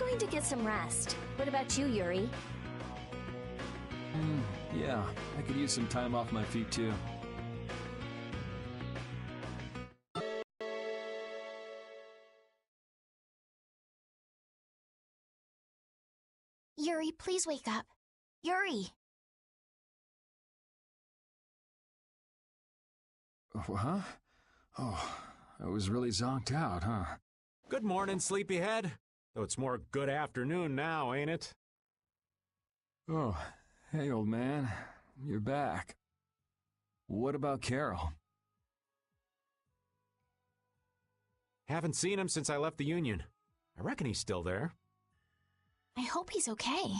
going to get some rest. What about you, Yuri? Yeah, I could use some time off my feet too. Yuri, please wake up. Yuri! Huh? Oh, I was really zonked out, huh? Good morning, sleepyhead. Though it's more good afternoon now, ain't it? Oh, hey, old man. You're back. What about Carol? Haven't seen him since I left the Union. I reckon he's still there. I hope he's okay.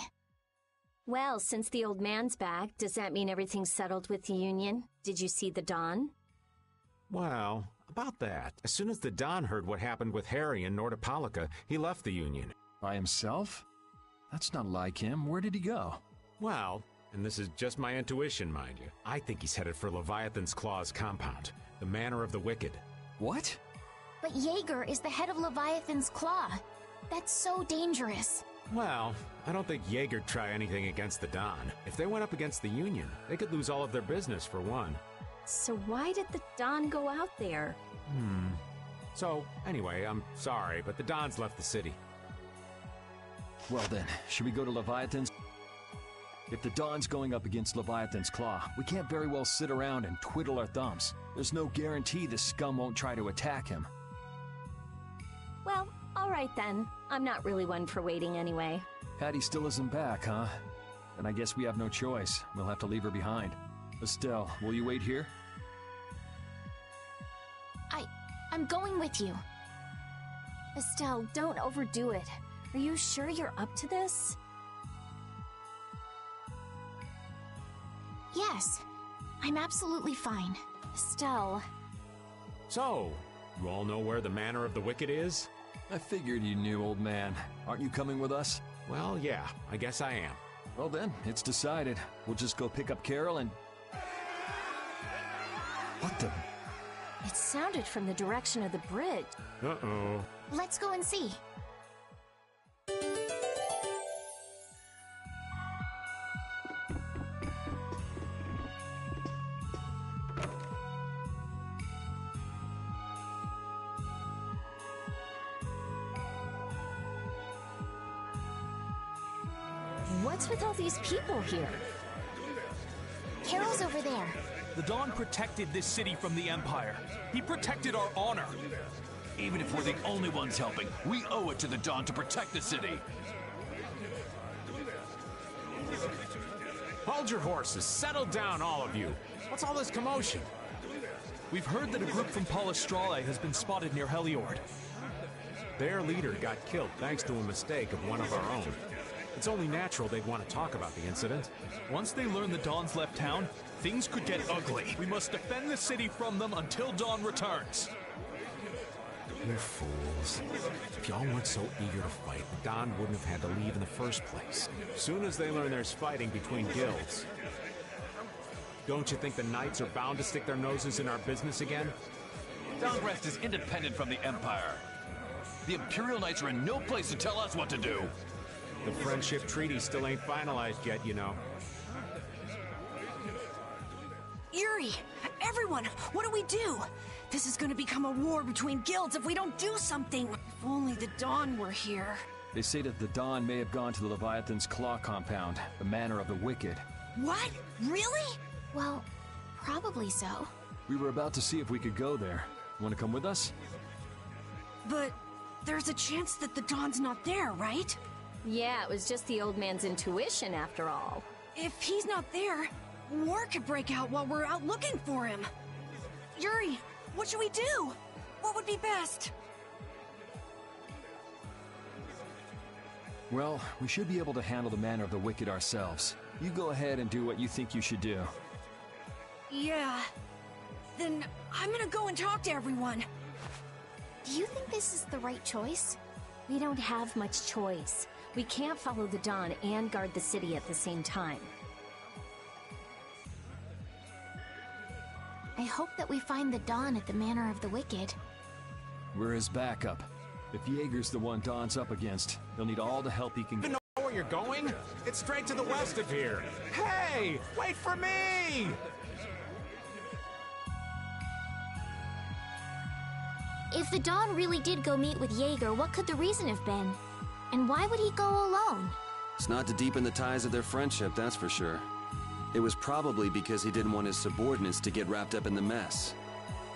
Well, since the old man's back, does that mean everything's settled with the Union? Did you see the Don? Well, about that. As soon as the Don heard what happened with Harry and Nordopolica, he left the Union. By himself? That's not like him. Where did he go? Well, and this is just my intuition, mind you, I think he's headed for Leviathan's Claw's compound, the Manor of the Wicked. What? But Jaeger is the head of Leviathan's Claw. That's so dangerous. Well, I don't think Jaeger'd try anything against the Don. If they went up against the Union, they could lose all of their business, for one. So why did the Don go out there? So, anyway, I'm sorry, but the Don's left the city. Well then, should we go to Leviathan's? If the Don's going up against Leviathan's Claw, we can't very well sit around and twiddle our thumbs. There's no guarantee the scum won't try to attack him. Well, all right then. I'm not really one for waiting anyway. Patty still isn't back, huh? Then I guess we have no choice. We'll have to leave her behind. Estelle, will you wait here? I'm going with you. Estelle, don't overdo it. Are you sure you're up to this? Yes, I'm absolutely fine. Estelle. So, you all know where the Manor of the Wicked is? I figured you knew, old man. Aren't you coming with us? Well, yeah, I guess I am. Well then, it's decided. We'll just go pick up Carol and... What the... It sounded from the direction of the bridge. Uh-oh. Let's go and see. What's with all these people here? Carol's over there. The Don protected this city from the Empire. He protected our honor. Even if we're the only ones helping, we owe it to the Don to protect the city. Hold your horses. Settle down, all of you. What's all this commotion? We've heard that a group from Palestrale has been spotted near Heliord. Their leader got killed thanks to a mistake of one of our own. It's only natural they'd want to talk about the incident. Once they learn the Don's left town, things could get ugly. We must defend the city from them until Don returns. You fools. If y'all weren't so eager to fight, the Don wouldn't have had to leave in the first place. Soon as they learn there's fighting between guilds. Don't you think the Knights are bound to stick their noses in our business again? Dongrest is independent from the Empire. The Imperial Knights are in no place to tell us what to do. The Friendship Treaty still ain't finalized yet, you know. Yuri! Everyone! What do we do? This is gonna become a war between guilds if we don't do something! If only the Dawn were here. They say that the Don may have gone to the Leviathan's Claw compound, the Manor of the Wicked. What? Really? Well, probably so. We were about to see if we could go there. Want to come with us? But there's a chance that the Dawn's not there, right? Yeah, it was just the old man's intuition after all. If he's not there, war could break out while we're out looking for him. Yuri, what should we do? What would be best? Well, we should be able to handle the Manor of the Wicked ourselves. You go ahead and do what you think you should do. Yeah. Then I'm gonna go and talk to everyone. Do you think this is the right choice? We don't have much choice. We can't follow the Dawn and guard the city at the same time. I hope that we find the Dawn at the Manor of the Wicked. We're his backup. If Jaeger's the one Don's up against, he'll need all the help he can You get. know where you're going? It's straight to the west of here. Hey, wait for me! If the Don really did go meet with Jaeger, what could the reason have been? And why would he go alone? It's not to deepen the ties of their friendship, that's for sure. It was probably because he didn't want his subordinates to get wrapped up in the mess.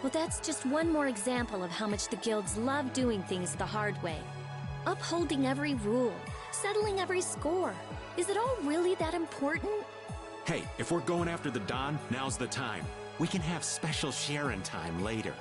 Well, that's just one more example of how much the guilds love doing things the hard way. Upholding every rule, settling every score. Is it all really that important? Hey, if we're going after the Don, now's the time. We can have special sharing time later.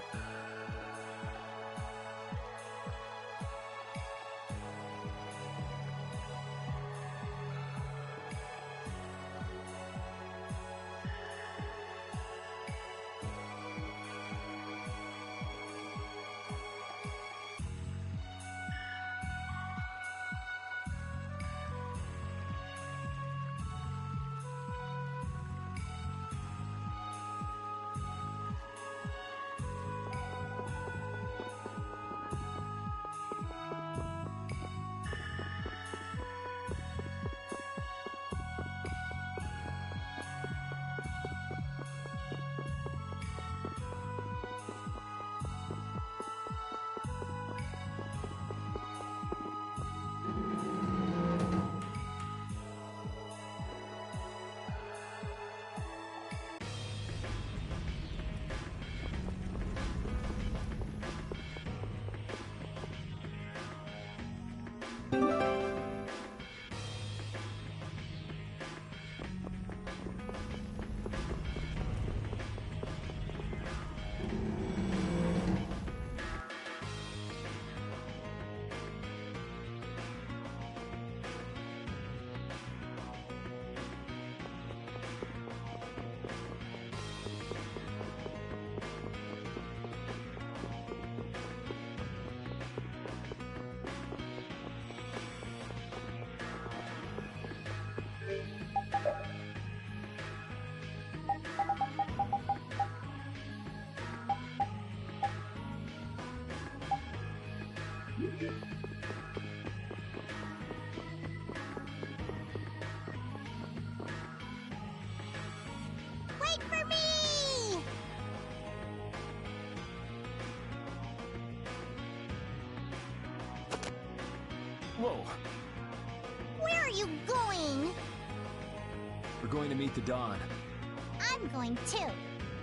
Wait for me! Whoa! Where are you going? We're going to meet the Don. I'm going too.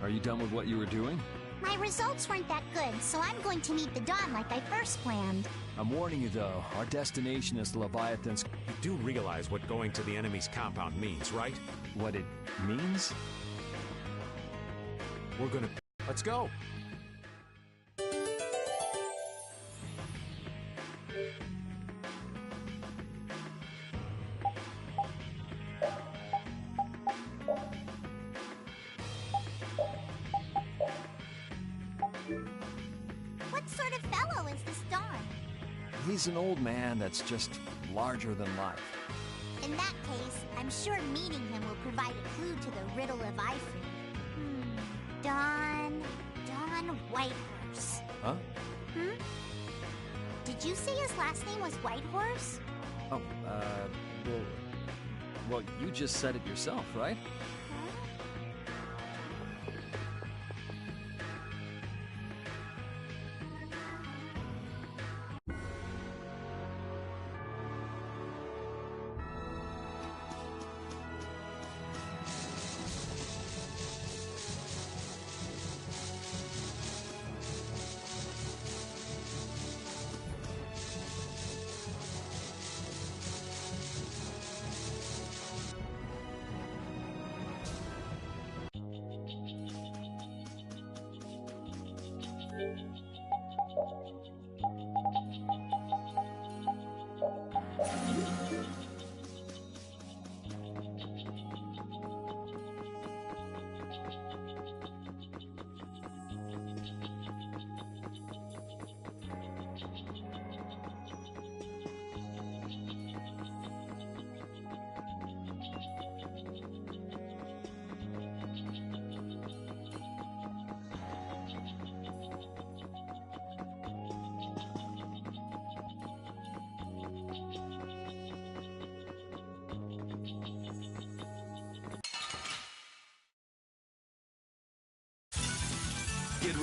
Are you done with what you were doing? My results weren't that good, so I'm going to meet the Don like I first planned. I'm warning you though, our destination is Leviathan's... You do realize what going to the enemy's compound means, right? What it means? We're gonna... Let's go! What sort of fellow is this Don? He's an old man that's just larger than life. In that case, I'm sure meeting him will provide a clue to the riddle of Ifrit. Don Whitehorse. Huh? Did you say his last name was Whitehorse? Oh, well, you just said it yourself, right?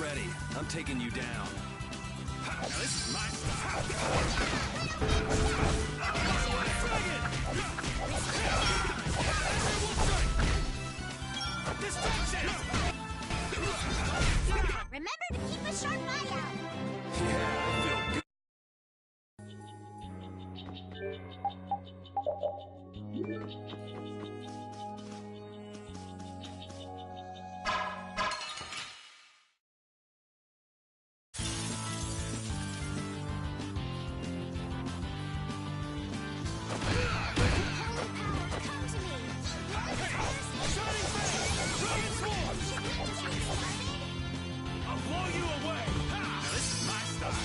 ready. I'm taking you down. Now this is my style. Remember to keep a sharp eye out. Yeah, I feel good. I'll blow you away. Now this is my style.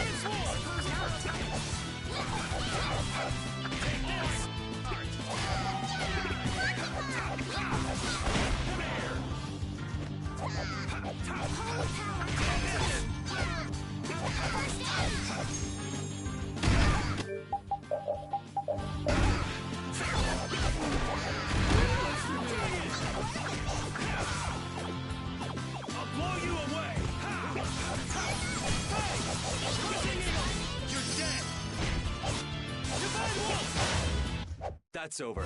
Transform! that's over.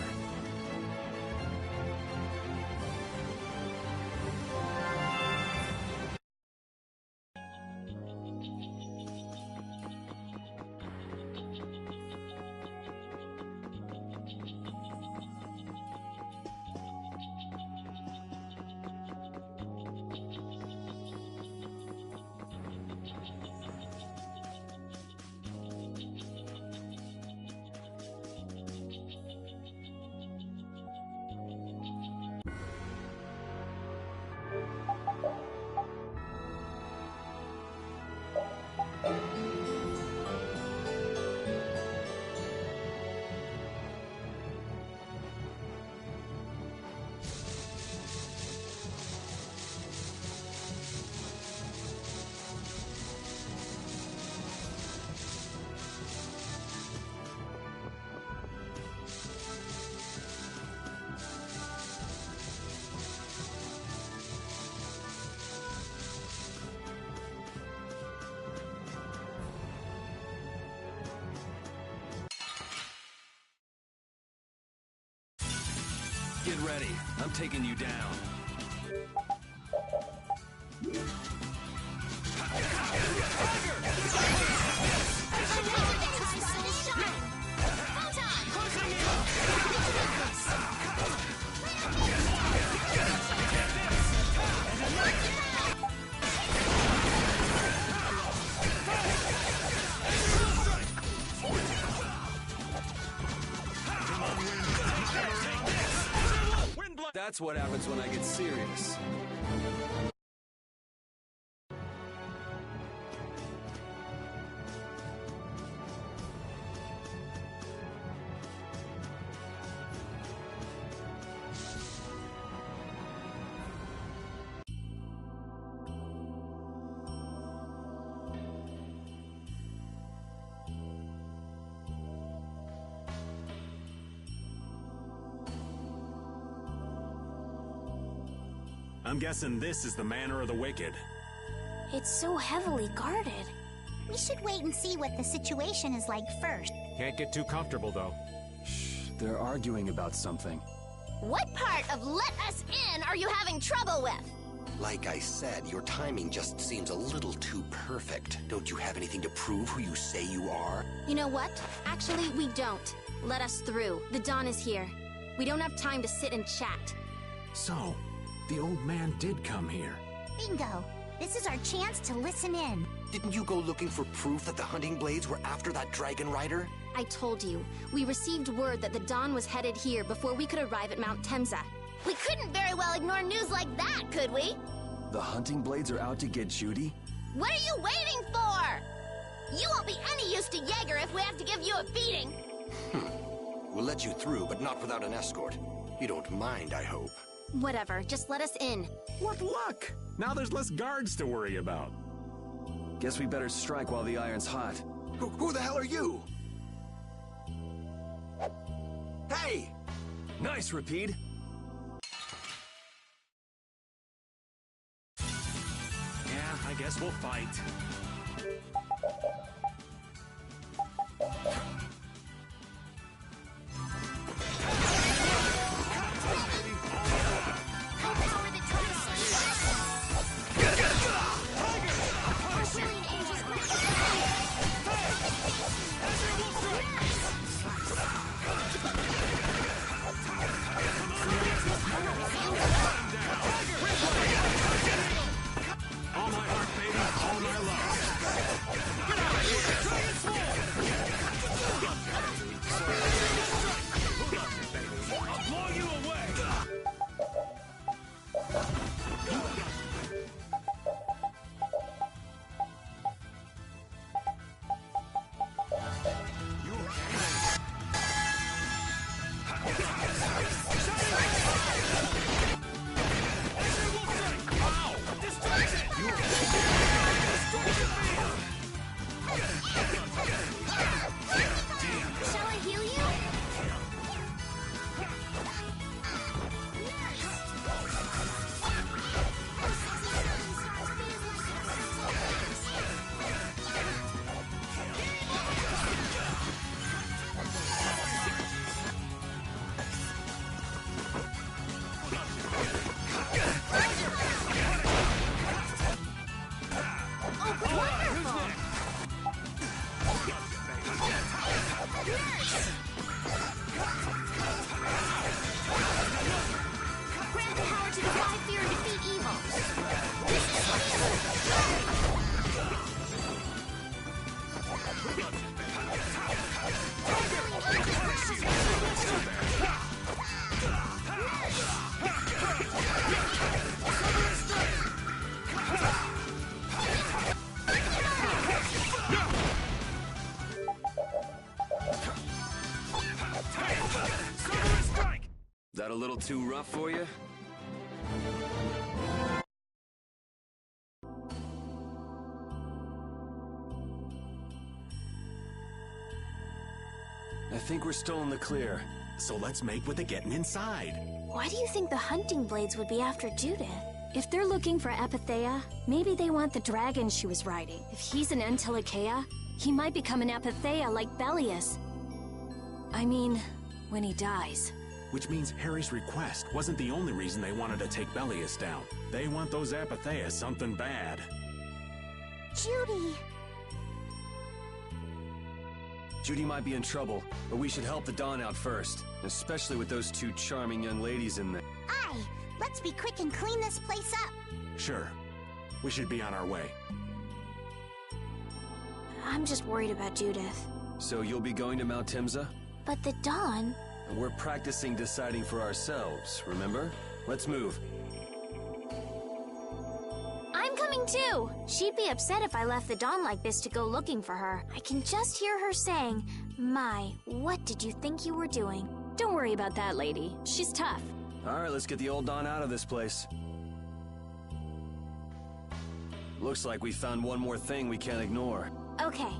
Get ready. I'm taking you down. That's what happens when I get serious. I'm guessing this is the Manor of the Wicked. It's so heavily guarded. We should wait and see what the situation is like first. Can't get too comfortable, though. Shh, they're arguing about something. What part of let us in are you having trouble with? Like I said, your timing just seems a little too perfect. Don't you have anything to prove who you say you are? You know what? Actually, we don't. Let us through. The Dawn is here. We don't have time to sit and chat. So, the old man did come here. Bingo. This is our chance to listen in. Didn't you go looking for proof that the hunting blades were after that dragon rider? I told you. We received word that the Dawn was headed here before we could arrive at Mount Temza. We couldn't very well ignore news like that, could we? The hunting blades are out to get Judy? What are you waiting for? You won't be any use to Jaeger if we have to give you a beating. We'll let you through, but not without an escort. You don't mind, I hope. Whatever, just let us in. What luck! Now there's less guards to worry about. Guess we better strike while the iron's hot. Who the hell are you? Hey! Nice, Repeat. Yeah, I guess we'll fight. All my heart, baby, all my love. That a little too rough for you? I think we're still in the clear. So let's make with the getting inside. Why do you think the hunting blades would be after Judith? If they're looking for Epithea, maybe they want the dragon she was riding. If he's an Antilochea, he might become an Epithea like Belius. I mean, when he dies. Which means Harry's request wasn't the only reason they wanted to take Belius down. They want those Epithea something bad. Judy! Judy might be in trouble, but we should help the Dawn out first. Especially with those two charming young ladies in there. Aye! Let's be quick and clean this place up. Sure. We should be on our way. I'm just worried about Judith. So you'll be going to Mount Timza? But the Dawn... We're practicing deciding for ourselves, remember? Let's move. I'm coming too! She'd be upset if I left the Dawn like this to go looking for her. I can just hear her saying, "My, what did you think you were doing?" Don't worry about that lady. She's tough. Alright, let's get the old Dawn out of this place. Looks like we found one more thing we can't ignore. Okay.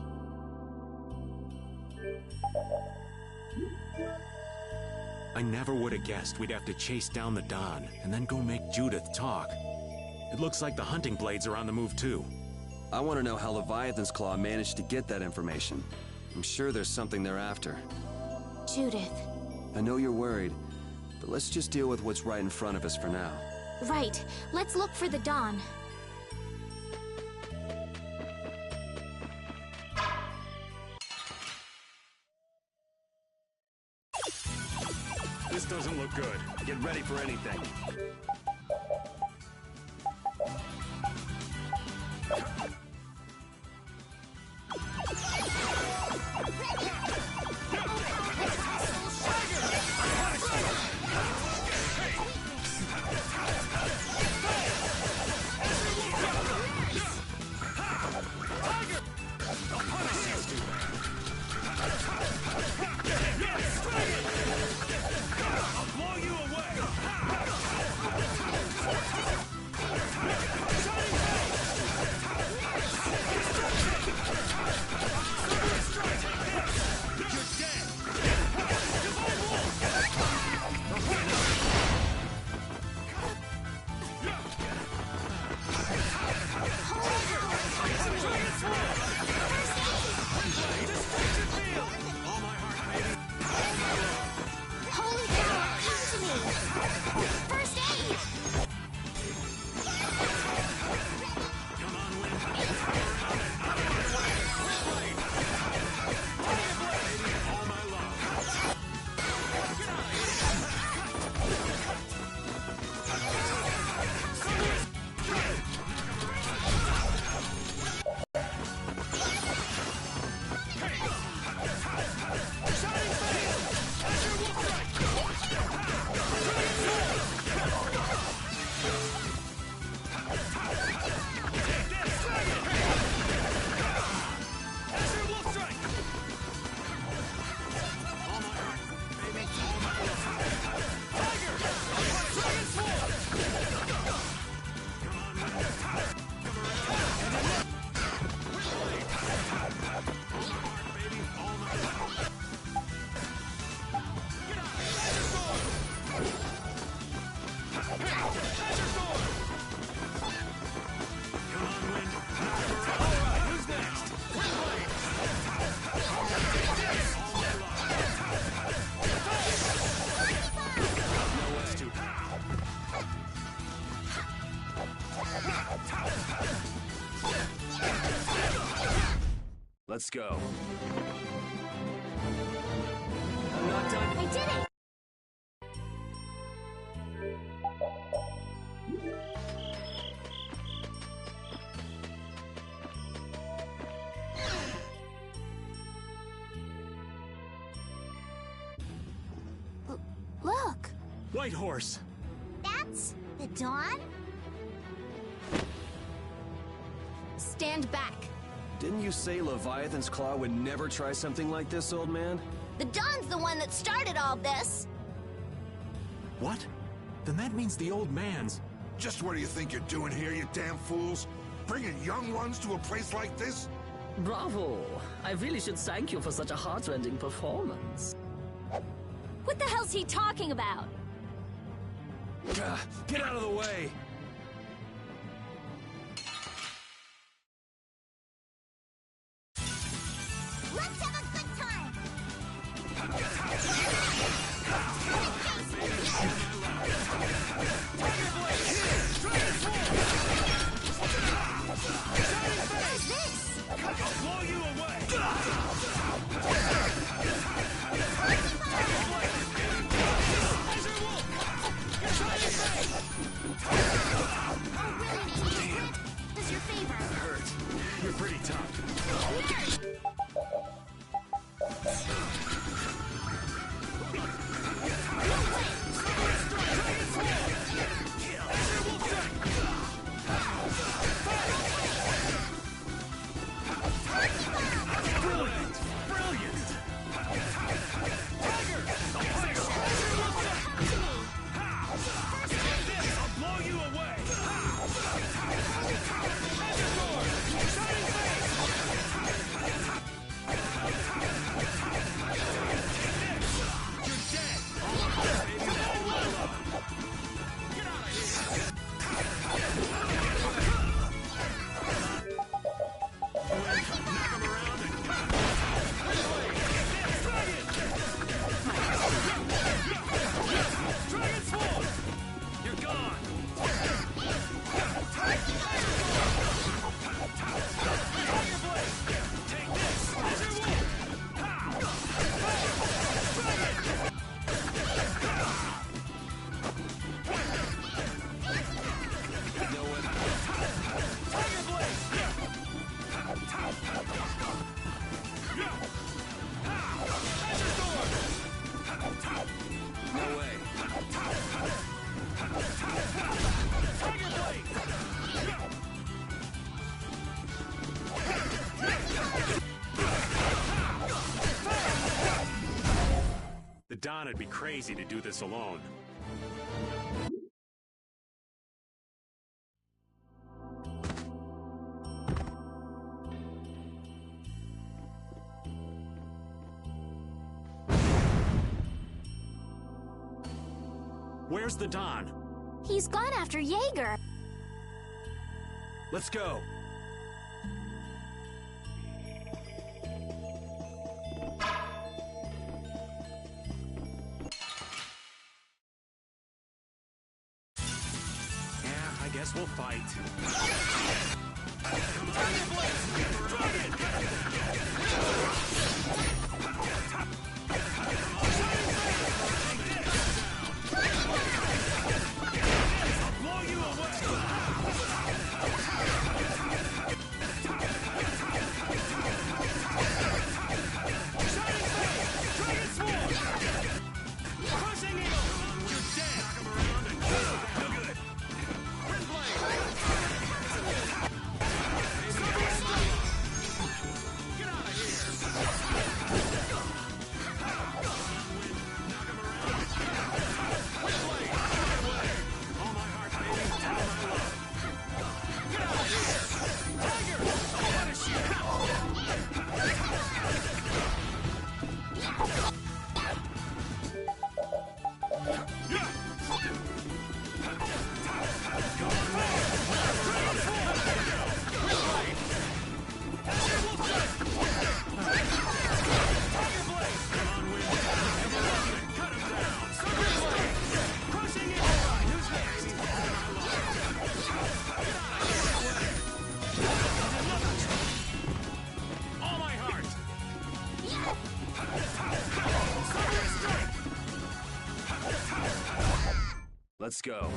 I never would have guessed we'd have to chase down the Dawn and then go make Judith talk. It looks like the hunting blades are on the move too. I want to know how Leviathan's Claw managed to get that information. I'm sure there's something they're after. Judith. I know you're worried, but let's just deal with what's right in front of us for now. Right. Let's look for the Dawn. This doesn't look good. Get ready for anything. Let's go. I'm not done. I did it! White Horse! That's the Dawn? Stand back. Didn't you say Leviathan's Claw would never try something like this, old man? The Dawn's the one that started all this. What? Then that means the old man's... Just what do you think you're doing here, you damn fools? Bringing young ones to a place like this? Bravo! I really should thank you for such a heartrending performance. What the hell's he talking about? Get out of the way! Let's have a good time. What is this? I'll blow you away! Does your favor? Hurt. You're pretty tough. The Don would be crazy to do this alone. Where's the Don? He's gone after Jaeger. Let's go. Yeah, I guess we'll fight. Let's go.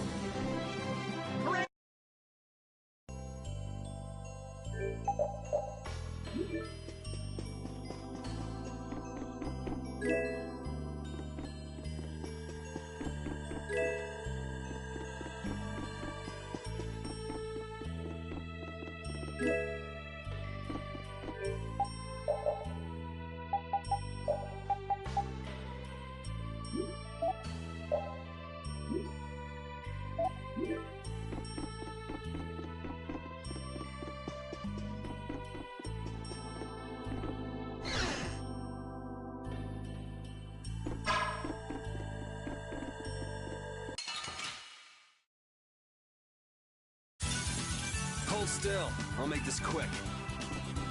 Hold still. I'll make this quick.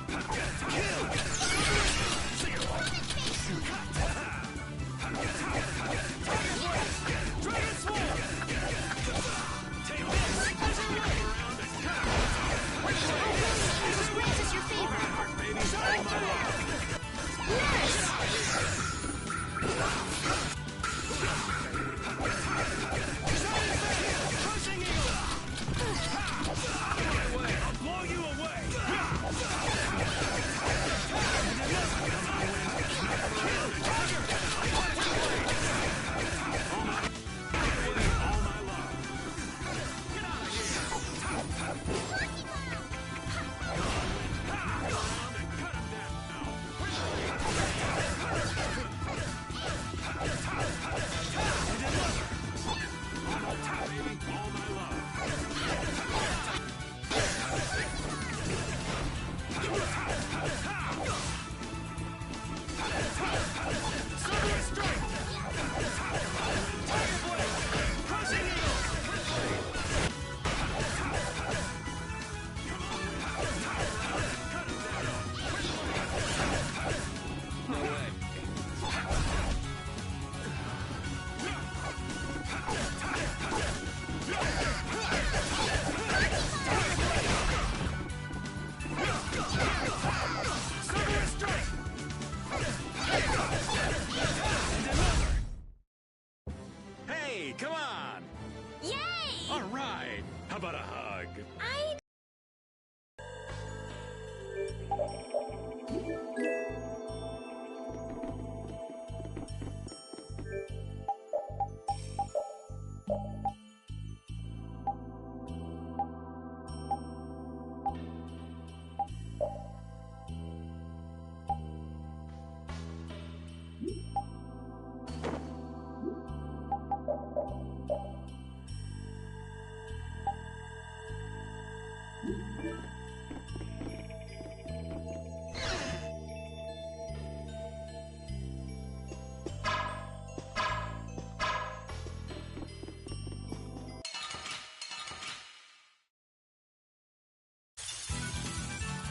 Grant us your favor. I'll blow you away!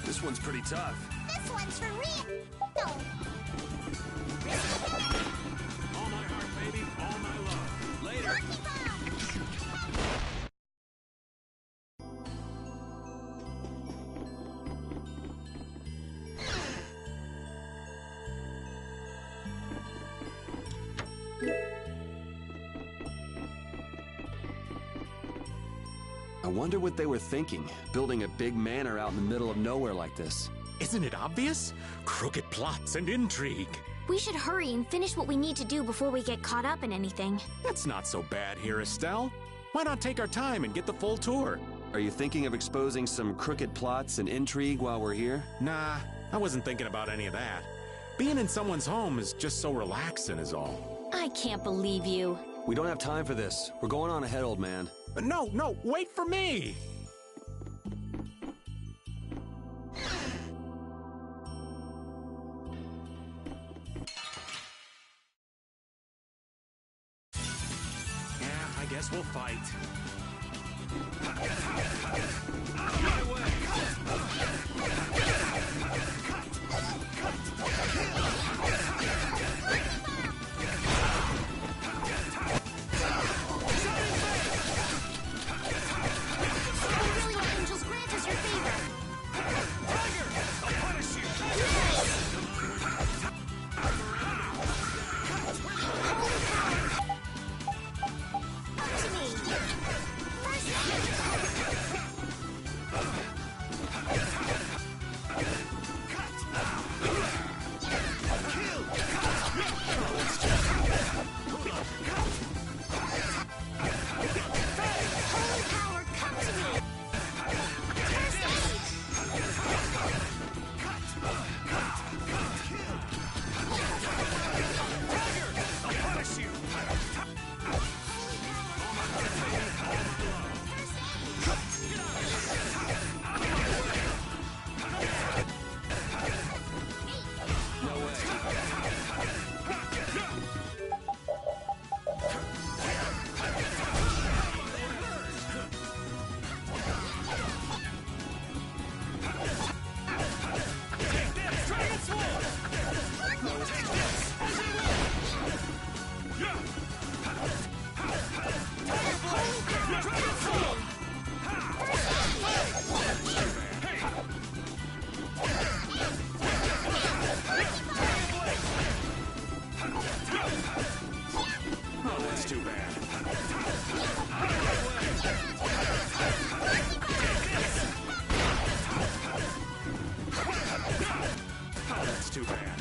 This one's pretty tough. This one's for real. No. All my heart, baby. All my love. Later. I wonder what they were thinking, building a big manor out in the middle of nowhere like this. Isn't it obvious? Crooked plots and intrigue. We should hurry and finish what we need to do before we get caught up in anything. That's not so bad here, Estelle. Why not take our time and get the full tour? Are you thinking of exposing some crooked plots and intrigue while we're here? Nah, I wasn't thinking about any of that. Being in someone's home is just so relaxing is all. I can't believe you. We don't have time for this. We're going on ahead, old man. No, wait for me! Yeah, I guess we'll fight. My way! too bad.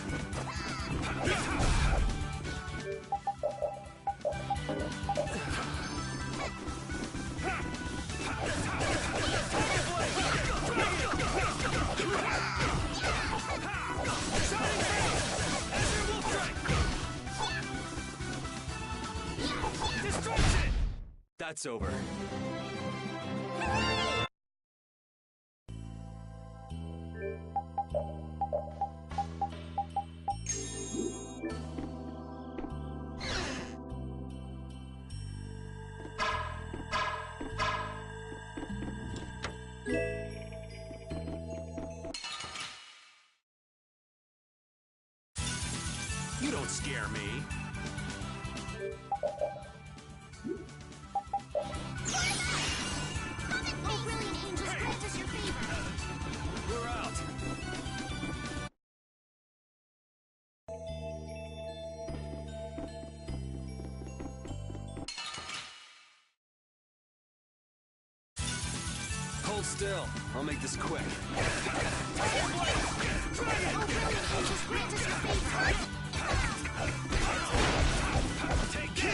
That's over. You don't scare me. We're out. Hold still. I'll make this quick. Take kill!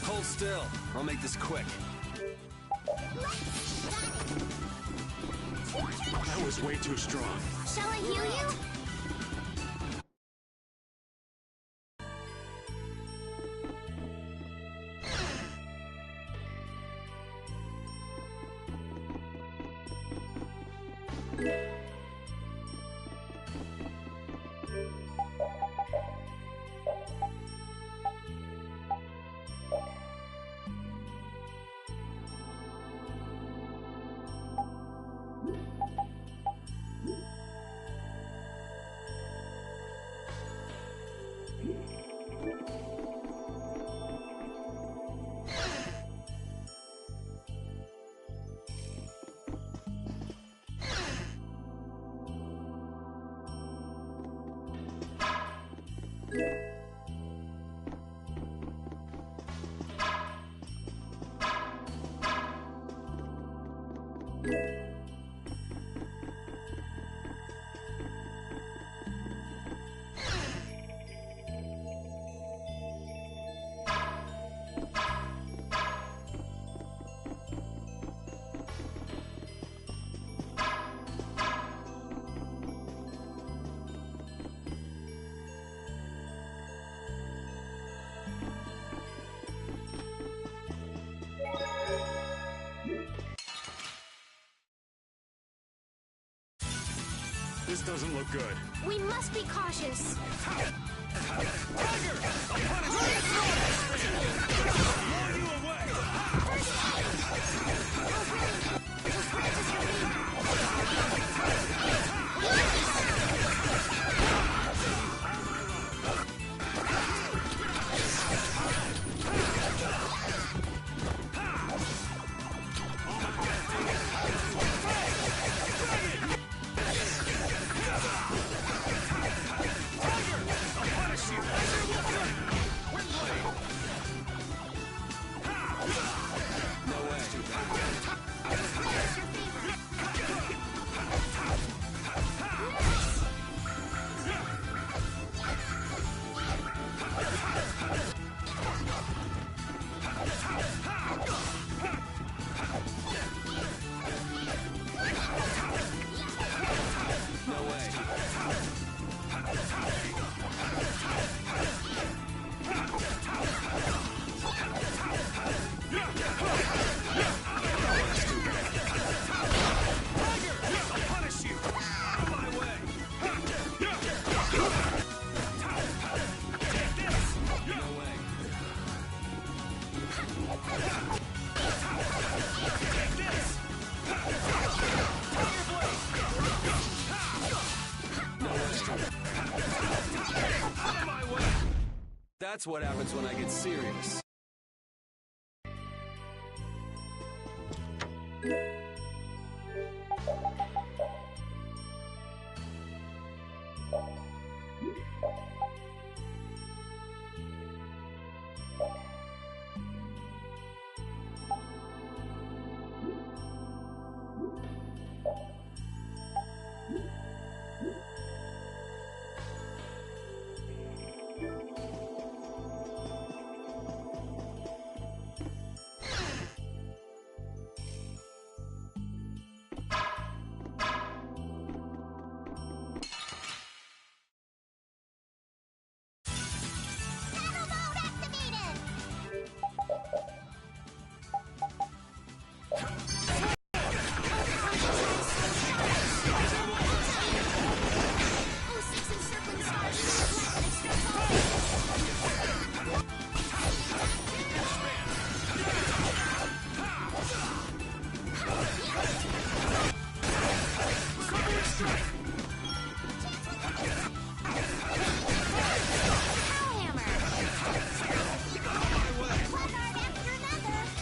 Hold still. I'll make this quick. That was way too strong. Shall I heal you? This doesn't look good. We must be cautious. Tiger! I'll punish you! Lure you away! That's what happens when I get serious.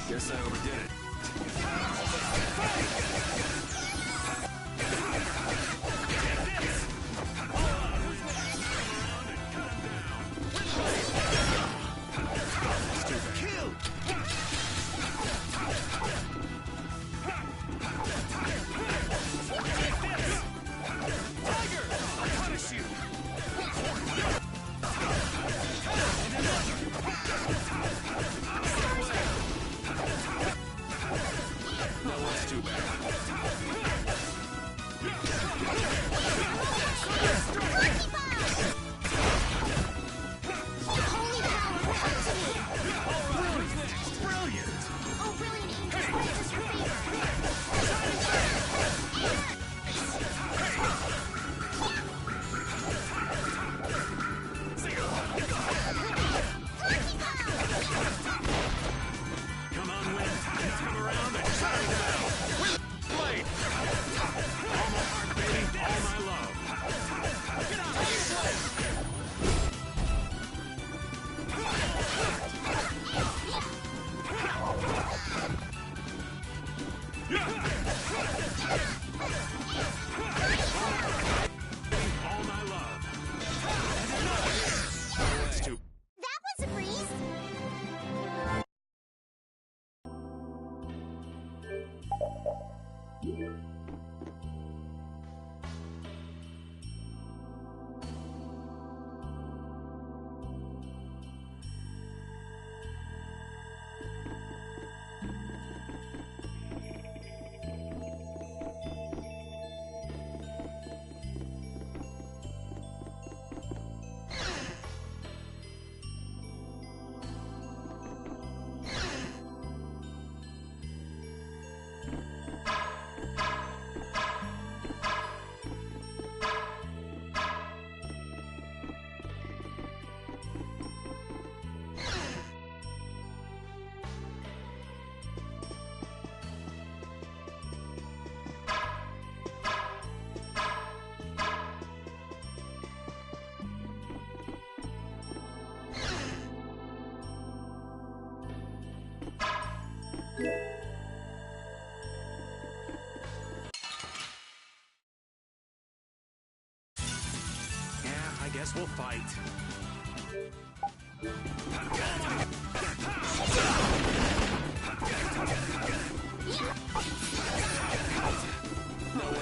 Guess I overdid it. guess we'll fight. No way.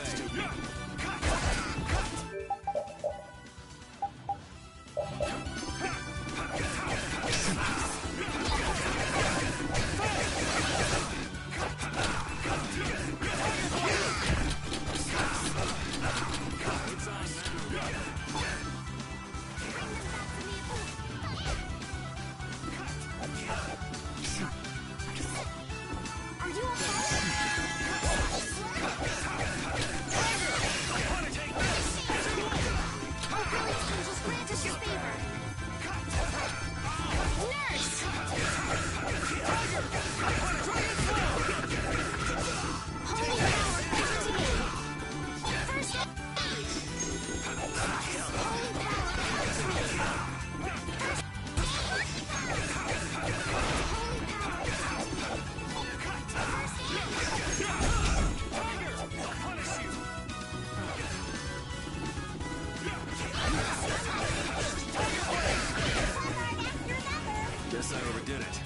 Guess I overdid it.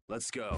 Let's go.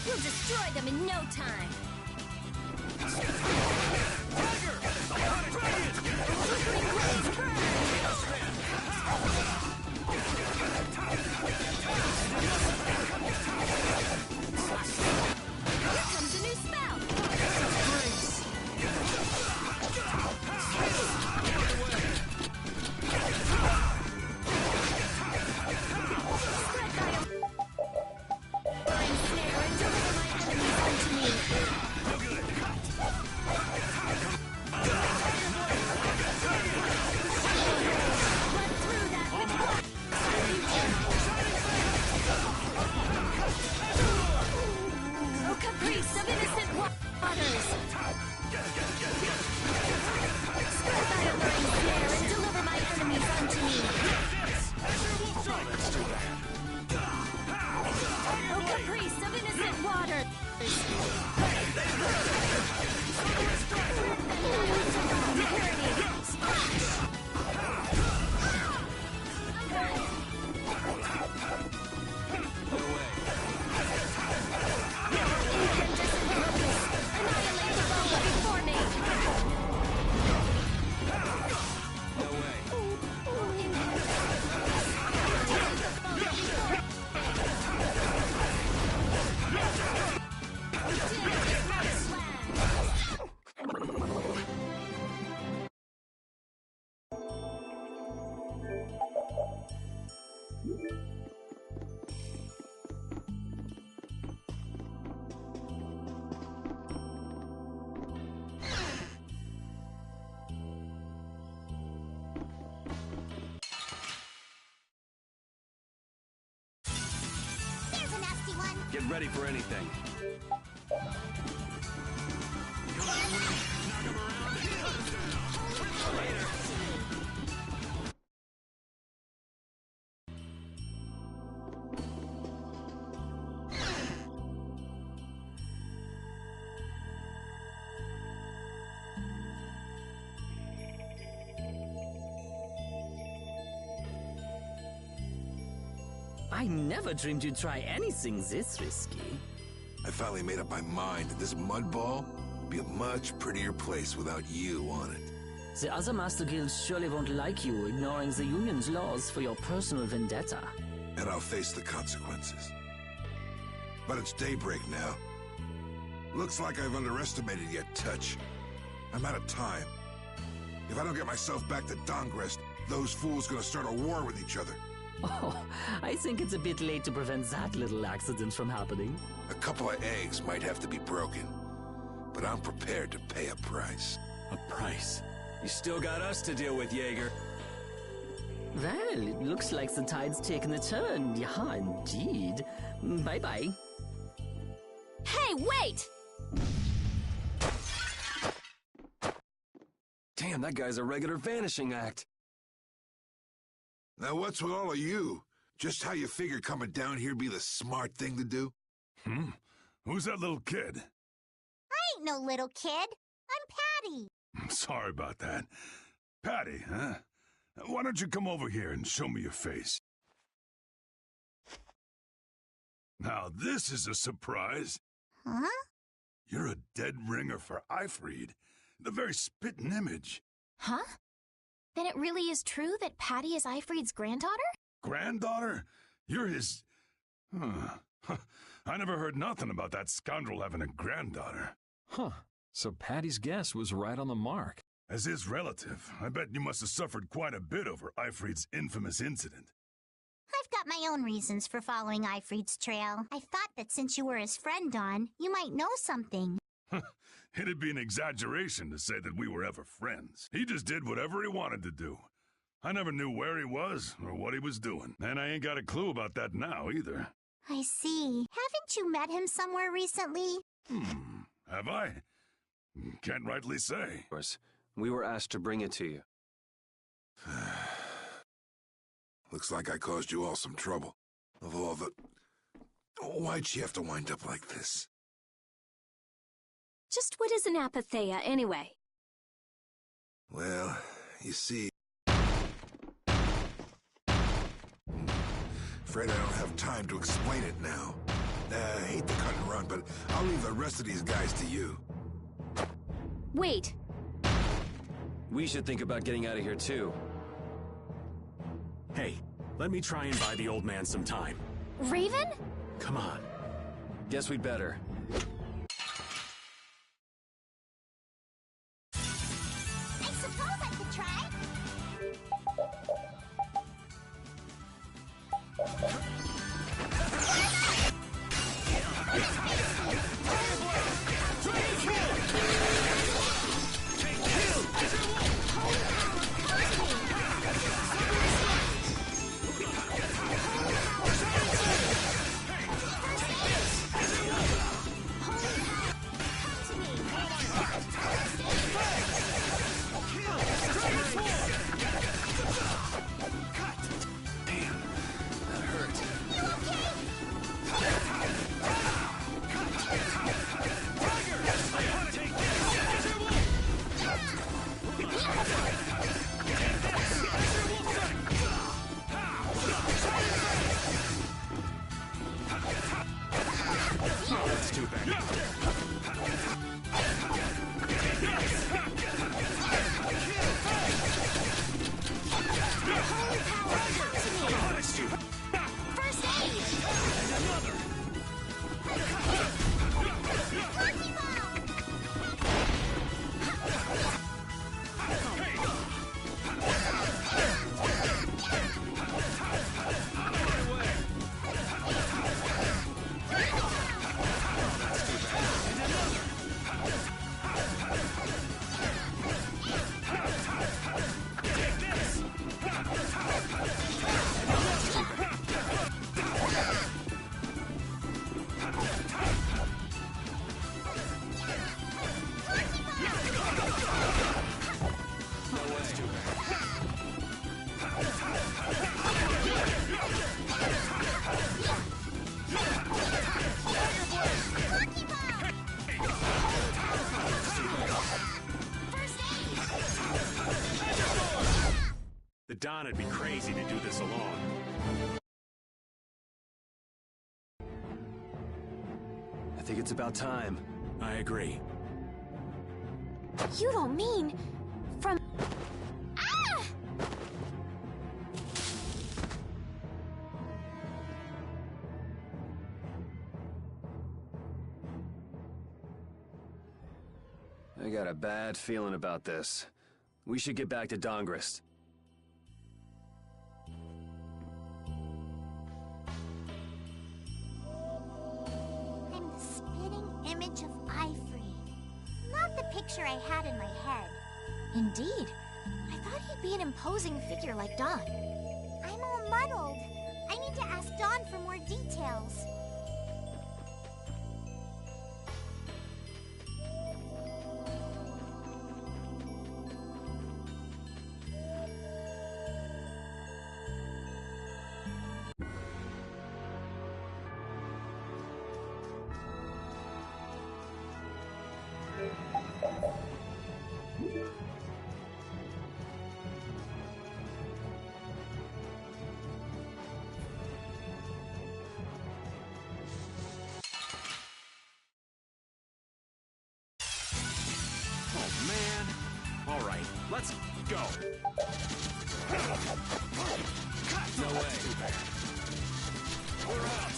We'll destroy them in no time. Tiger! Dragon! Here comes a new spell. Snare and deliver my enemies unto me. Get ready for anything. I never dreamed you'd try anything this risky. I finally made up my mind that this mudball would be a much prettier place without you on it. The other Master Guilds surely won't like you ignoring the Union's laws for your personal vendetta. And I'll face the consequences. But it's daybreak now. Looks like I've underestimated your touch. I'm out of time. If I don't get myself back to Dongrest, those fools gonna start a war with each other. Oh, I think it's a bit late to prevent that little accident from happening. A couple of eggs might have to be broken, but I'm prepared to pay a price. A price? You still got us to deal with, Jaeger. Well, it looks like the tide's taken a turn. Yeah, indeed. Bye-bye. Hey, wait! Damn, that guy's a regular vanishing act. Now what's with all of you? Just how you figure coming down here be the smart thing to do? Who's that little kid? I ain't no little kid. I'm Patty. I'm sorry about that. Patty, huh? Why don't you come over here and show me your face? Now this is a surprise. Huh? You're a dead ringer for Eifried. The very spitting image. Huh? Then it really is true that Patty is Eifried's granddaughter? Granddaughter? You're his... I never heard nothing about that scoundrel having a granddaughter. Huh. So Patty's guess was right on the mark. As his relative, I bet you must have suffered quite a bit over Eifried's infamous incident. I've got my own reasons for following Eifried's trail. I thought that since you were his friend, Dawn, you might know something. It'd be an exaggeration to say that we were ever friends. He just did whatever he wanted to do. I never knew where he was or what he was doing, and I ain't got a clue about that now either. I see. Haven't you met him somewhere recently? Have I? Can't rightly say. Of course, we were asked to bring it to you. Looks like I caused you all some trouble. Of all the... Why'd she have to wind up like this? Just what is an apatheia, anyway? Well, you see... Afraid I don't have time to explain it now. I hate the cut and run, but I'll leave the rest of these guys to you. Wait. We should think about getting out of here, too. Hey, let me try and buy the old man some time. Raven? Come on. Guess we'd better. I suppose I could try. The Don would be crazy to do this alone. I think it's about time. I agree. You don't mean... from... Ah! I got a bad feeling about this. We should get back to Dongrist. I'm the spitting image of Ifrid. Not the picture I had in my head. Indeed. I thought he'd be an imposing figure like Don. I'm all muddled. I need to ask Don for more details. Oh, man. All right, let's go. No way. Too bad. We're out.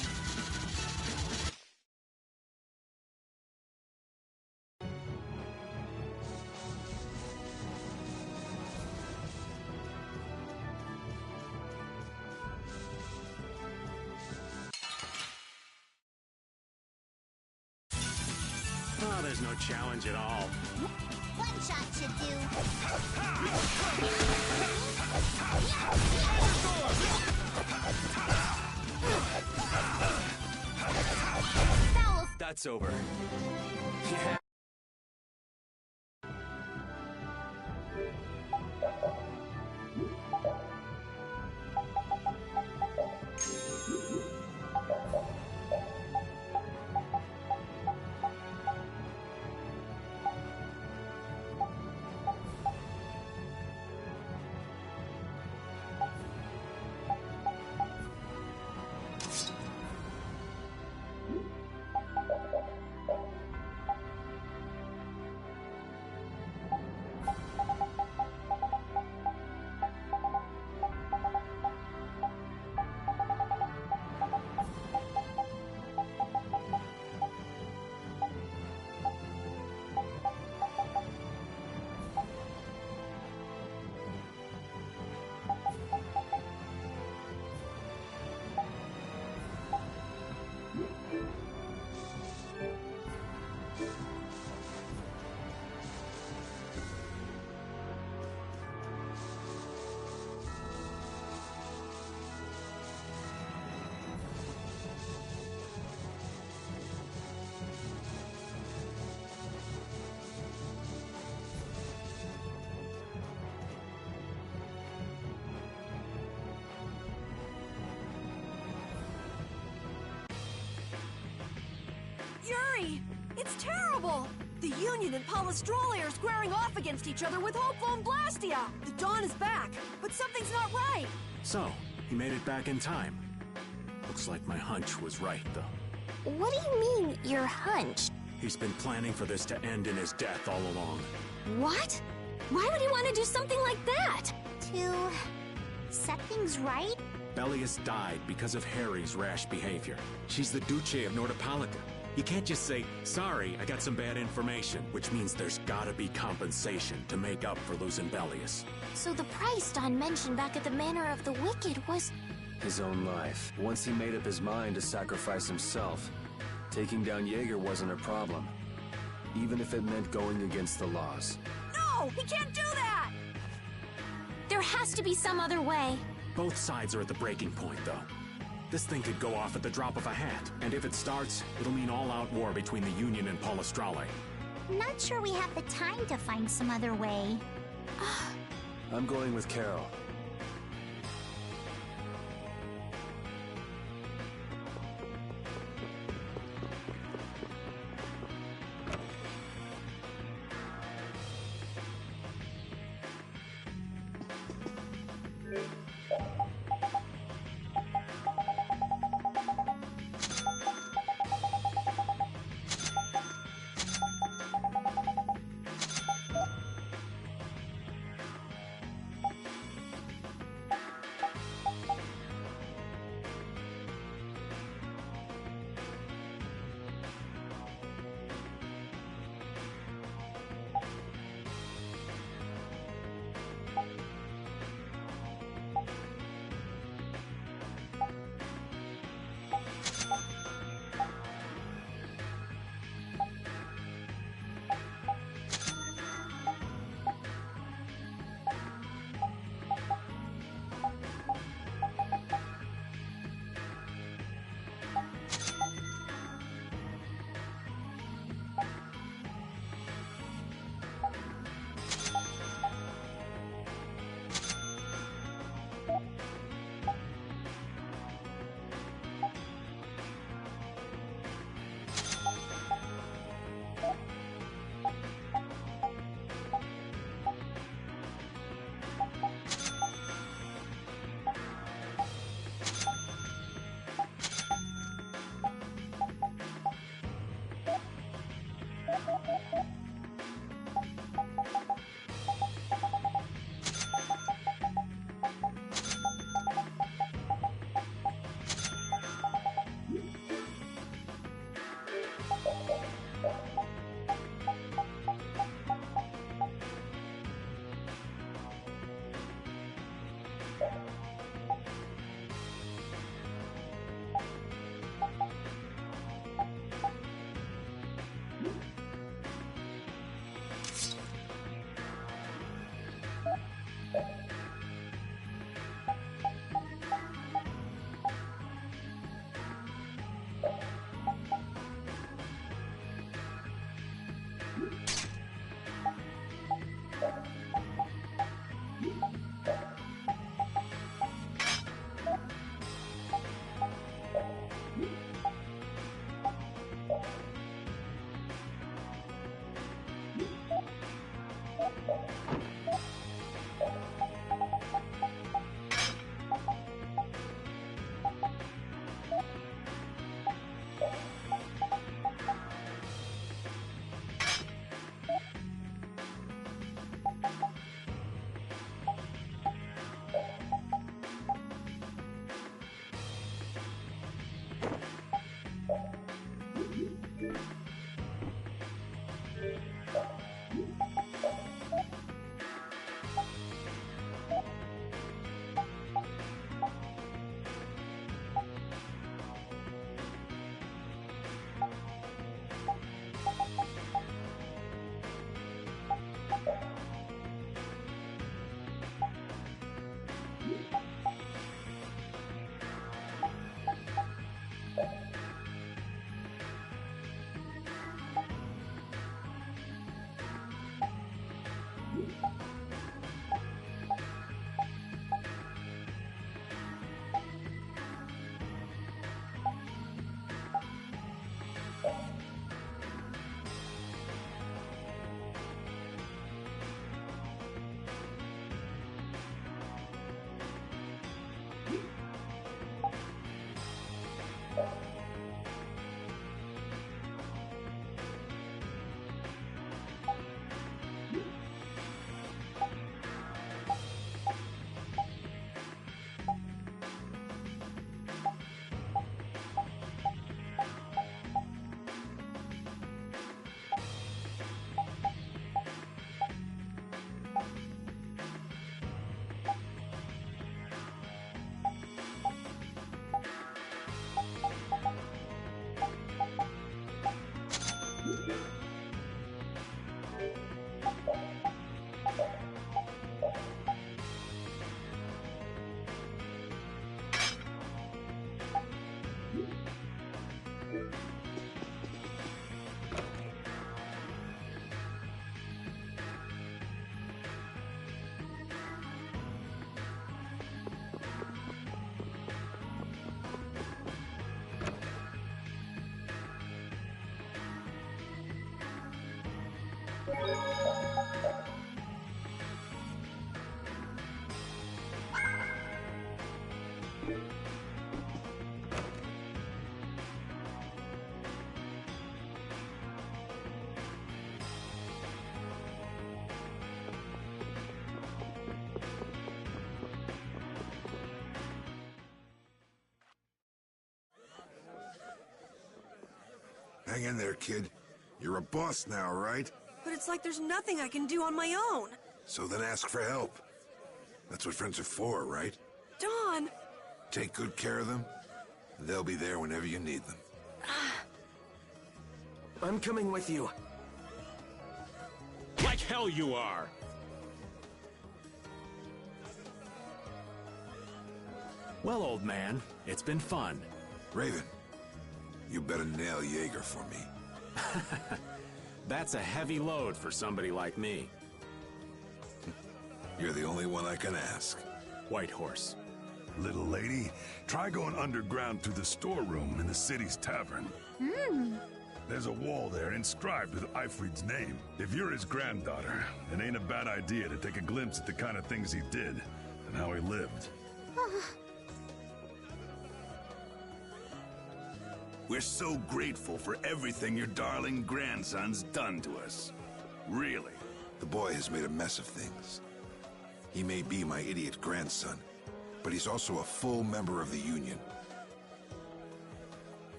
Oh, there's no challenge at all. One shot should do. Foul. That's over. Yeah. Yuri! It's terrible! The Union and Palestrole are squaring off against each other with Hopeful and Blastia! The Dawn is back, but something's not right! So, he made it back in time. Looks like my hunch was right, though. What do you mean, your hunch? He's been planning for this to end in his death all along. What? Why would he want to do something like that? To... set things right? Bellius died because of Harry's rash behavior. She's the Duce of Nordopolica. You can't just say, sorry, I got some bad information, which means there's gotta be compensation to make up for losing Bellius. So the price Don mentioned back at the Manor of the Wicked was... His own life. Once he made up his mind to sacrifice himself, taking down Jaeger wasn't a problem. Even if it meant going against the laws. No! He can't do that! There has to be some other way. Both sides are at the breaking point, though. This thing could go off at the drop of a hat, and if it starts, it'll mean all-out war between the Union and Palestrole. Not sure we have the time to find some other way. I'm going with Carol. Hang in there, kid. You're a boss now, right? But it's like there's nothing I can do on my own. So then ask for help. That's what friends are for, right? Don! Take good care of them, and they'll be there whenever you need them. I'm coming with you. Like hell you are! Well, old man, it's been fun. Raven, you better nail Jaeger for me. That's a heavy load for somebody like me. You're the only one I can ask. White Horse. Little lady, try going underground to the storeroom in the city's tavern. There's a wall there inscribed with Eifried's name. If you're his granddaughter, it ain't a bad idea to take a glimpse at the kind of things he did and how he lived. We're so grateful for everything your darling grandson's done to us. Really. The boy has made a mess of things. He may be my idiot grandson, but he's also a full member of the Union.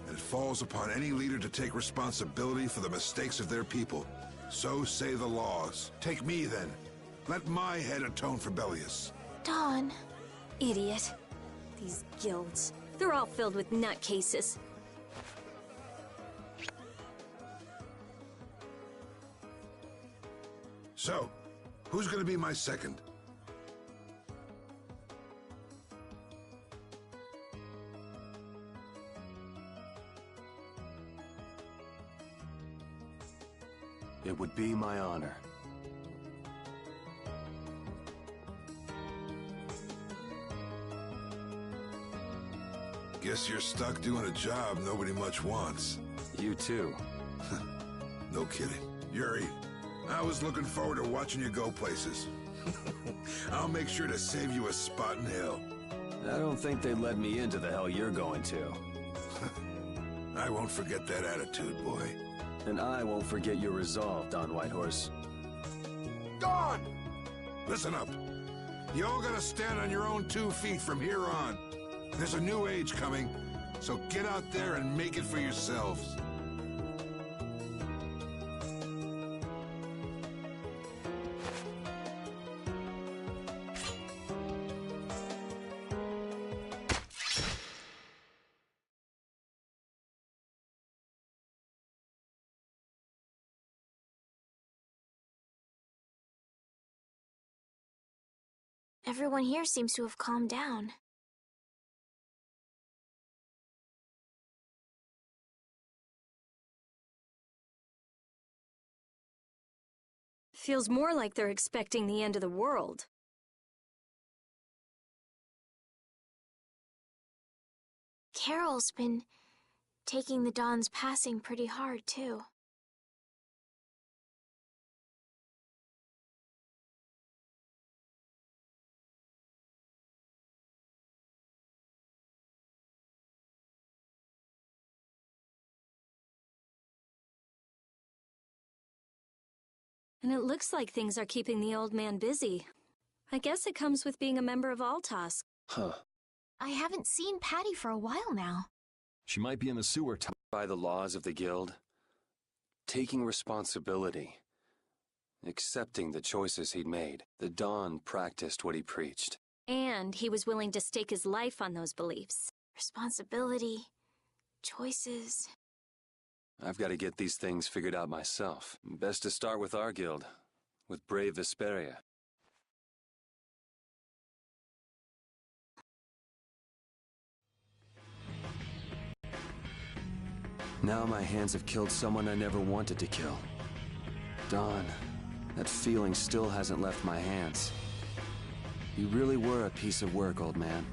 And it falls upon any leader to take responsibility for the mistakes of their people. So say the laws. Take me, then. Let my head atone for Bellius. Don, Idiot. These guilds. They're all filled with nutcases. So, who's gonna be my second? It would be my honor. Guess you're stuck doing a job nobody much wants. You too. No kidding. Yuri, I was looking forward to watching you go places. I'll make sure to save you a spot in hell. I don't think they'd let me into the hell you're going to. I won't forget that attitude, boy. And I won't forget your resolve, Don Whitehorse. Don! Listen up. You all gotta stand on your own 2 feet from here on. There's a new age coming, so get out there and make it for yourselves. Everyone here seems to have calmed down. Feels more like they're expecting the end of the world. Carol's been taking the Dawn's passing pretty hard, too. And it looks like things are keeping the old man busy. I guess it comes with being a member of Altos. Huh. I haven't seen Patty for a while now. She might be in the sewer. By the laws of the guild, taking responsibility, accepting the choices he'd made, the Dawn practiced what he preached. And he was willing to stake his life on those beliefs. Responsibility, choices... I've got to get these things figured out myself. Best to start with our guild, with brave Vesperia. Now my hands have killed someone I never wanted to kill. Dawn, that feeling still hasn't left my hands. You really were a piece of work, old man.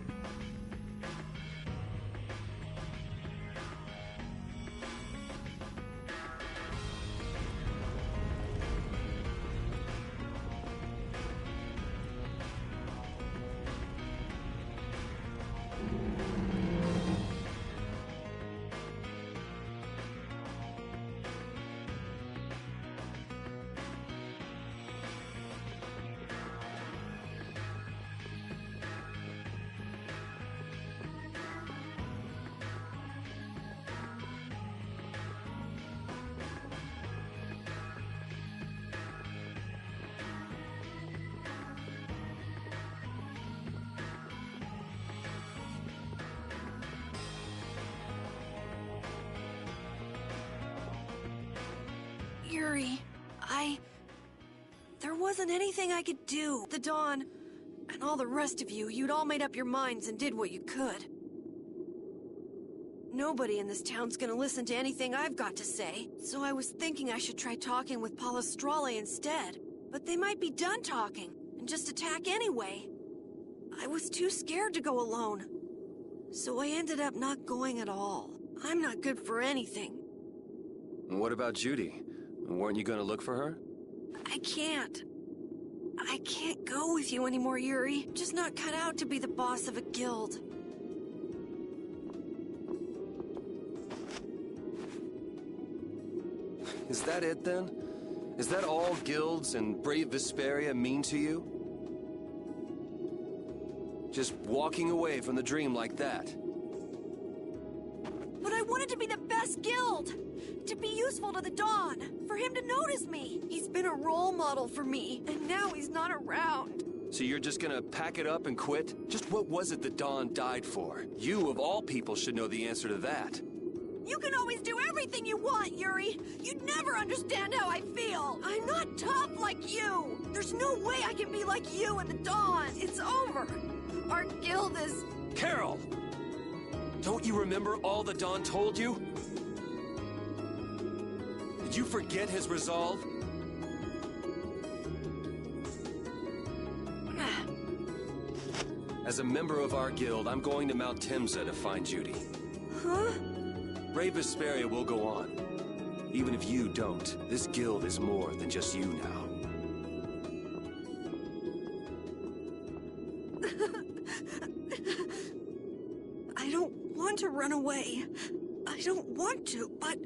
Yuri, there wasn't anything I could do. The Dawn, and all the rest of you, you'd all made up your minds and did what you could. Nobody in this town's gonna listen to anything I've got to say, so I was thinking I should try talking with Palestrale instead. But they might be done talking, and just attack anyway. I was too scared to go alone. So I ended up not going at all. I'm not good for anything. What about Judy? Weren't you gonna look for her? I can't go with you anymore, Yuri. I'm just not cut out to be the boss of a guild. Is that it, then? Is that all guilds and brave Vesperia mean to you? Just walking away from the dream like that? But I wanted to be the best guild! To be useful to the Dawn! For him to notice me! He's been a role model for me, and now he's not around. So you're just gonna pack it up and quit? Just what was it that Dawn died for? You, of all people, should know the answer to that. You can always do everything you want, Yuri. You'd never understand how I feel. I'm not tough like you. There's no way I can be like you and the Dawn. It's over. Our guild is... Carol! Don't you remember all that Dawn told you? Did you forget his resolve? As a member of our guild, I'm going to Mount Timsa to find Judy. Huh? Brave Vesperia will go on. Even if you don't, this guild is more than just you now. I don't want to run away. I don't want to, but...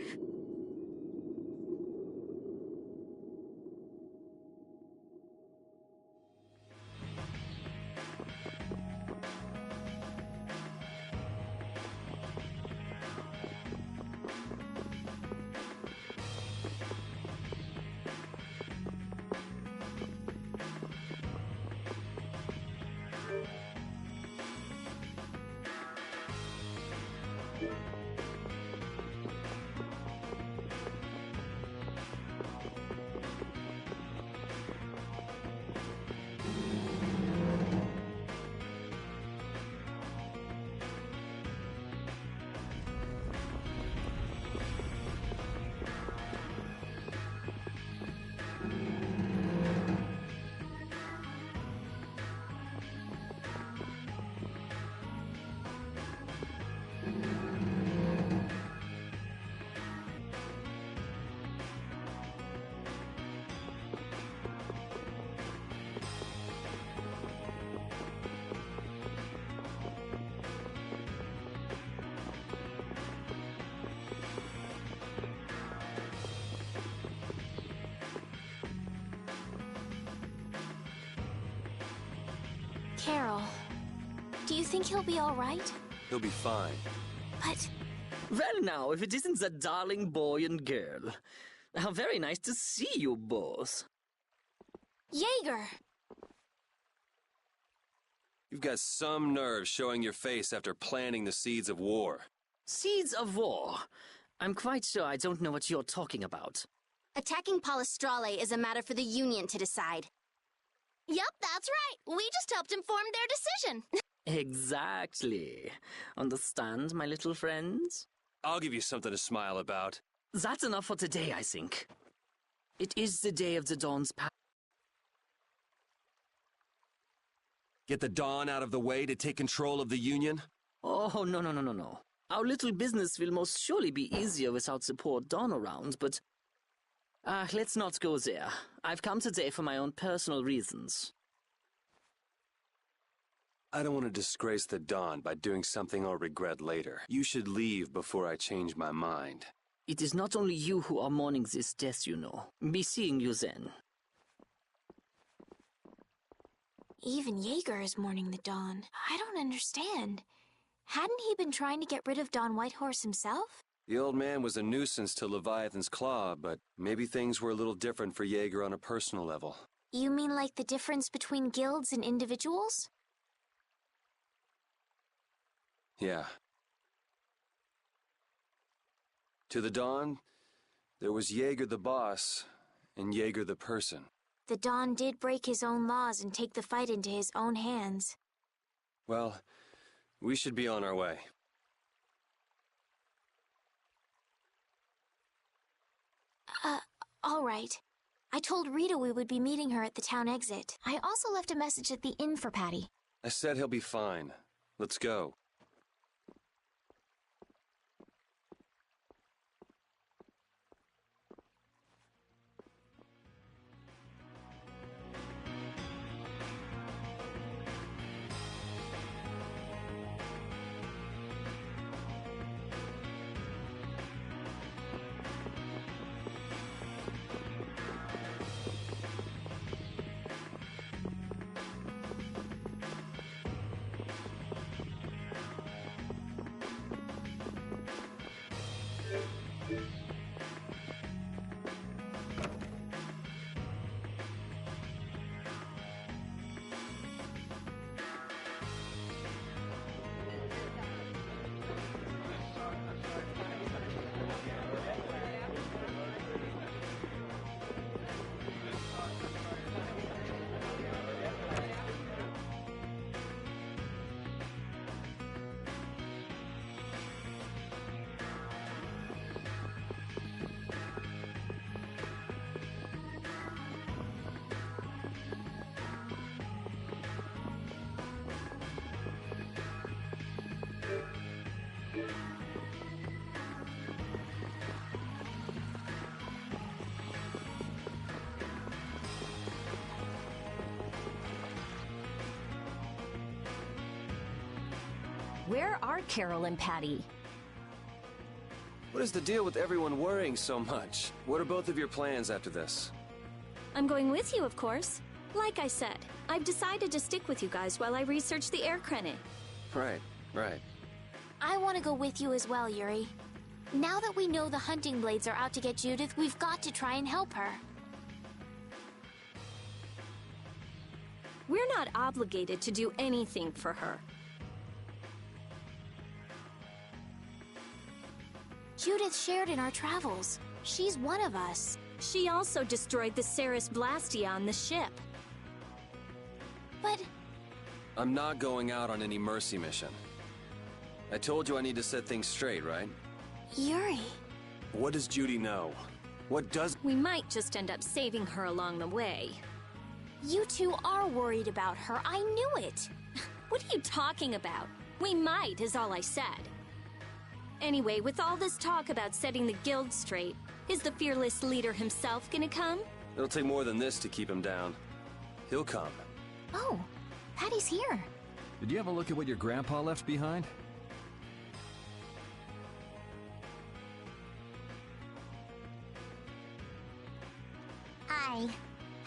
Carol, do you think he'll be all right? He'll be fine. But... Well now, if it isn't that darling boy and girl. How very nice to see you both. Jaeger! You've got some nerve showing your face after planting the seeds of war. Seeds of war? I'm quite sure I don't know what you're talking about. Attacking Palestrale is a matter for the Union to decide. Yup, that's right. We just helped inform their decision. Exactly. Understand, my little friends? I'll give you something to smile about. That's enough for today, I think. It is the day of the Dawn's power. Get the Dawn out of the way to take control of the Union? Oh, no. Our little business will most surely be easier without the poor Dawn around, but... let's not go there. I've come today for my own personal reasons. I don't want to disgrace the Dawn by doing something I'll regret later. You should leave before I change my mind. It is not only you who are mourning this death, you know. Be seeing you then. Even Jaeger is mourning the Dawn. I don't understand. Hadn't he been trying to get rid of Don Whitehorse himself? The old man was a nuisance to Leviathan's Claw, but maybe things were a little different for Jaeger on a personal level. You mean like the difference between guilds and individuals? Yeah. To the Dawn, there was Jaeger the boss, and Jaeger the person. The Dawn did break his own laws and take the fight into his own hands. Well, we should be on our way. All right. I told Rita we would be meeting her at the town exit. I also left a message at the inn for Patty. I said he'll be fine. Let's go. Where are Carol and Patty? What is the deal with everyone worrying so much? What are both of your plans after this? I'm going with you, of course. Like I said, I've decided to stick with you guys while I research the air credit. Right. I want to go with you as well, Yuri. Now that we know the hunting blades are out to get Judith, we've got to try and help her. We're not obligated to do anything for her. Judith shared in our travels. She's one of us. She also destroyed the Ceres Blastia on the ship. But... I'm not going out on any mercy mission. I told you I need to set things straight, right? Yuri... What does Judy know? What does... We might just end up saving her along the way. You two are worried about her. I knew it. What are you talking about? We might, is all I said. Anyway, with all this talk about setting the guild straight, is the fearless leader himself gonna come? It'll take more than this to keep him down. He'll come. Oh, Patty's here. Did you have a look at what your grandpa left behind?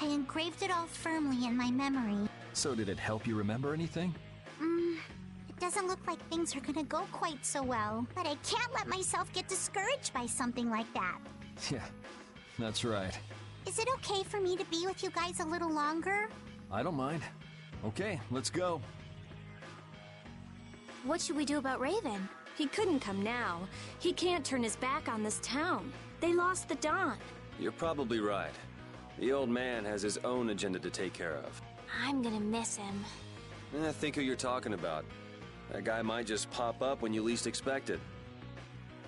I engraved it all firmly in my memory. So did it help you remember anything? It doesn't look like things are gonna go quite so well, but I can't let myself get discouraged by something like that. Yeah, that's right. Is it okay for me to be with you guys a little longer? I don't mind. Okay, let's go. What should we do about Raven? He couldn't come now. He can't turn his back on this town. They lost the Dawn. You're probably right. The old man has his own agenda to take care of. I'm gonna miss him. Think who you're talking about. That guy might just pop up when you least expect it.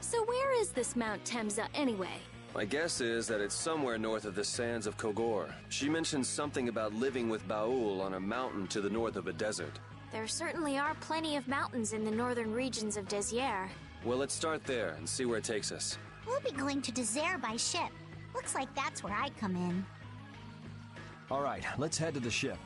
So where is this Mount Temza anyway? My guess is that it's somewhere north of the sands of Kogor. She mentioned something about living with Baul on a mountain to the north of a desert. There certainly are plenty of mountains in the northern regions of Desier. Well, let's start there and see where it takes us. We'll be going to Desier by ship. Looks like that's where I come in. All right, let's head to the ship.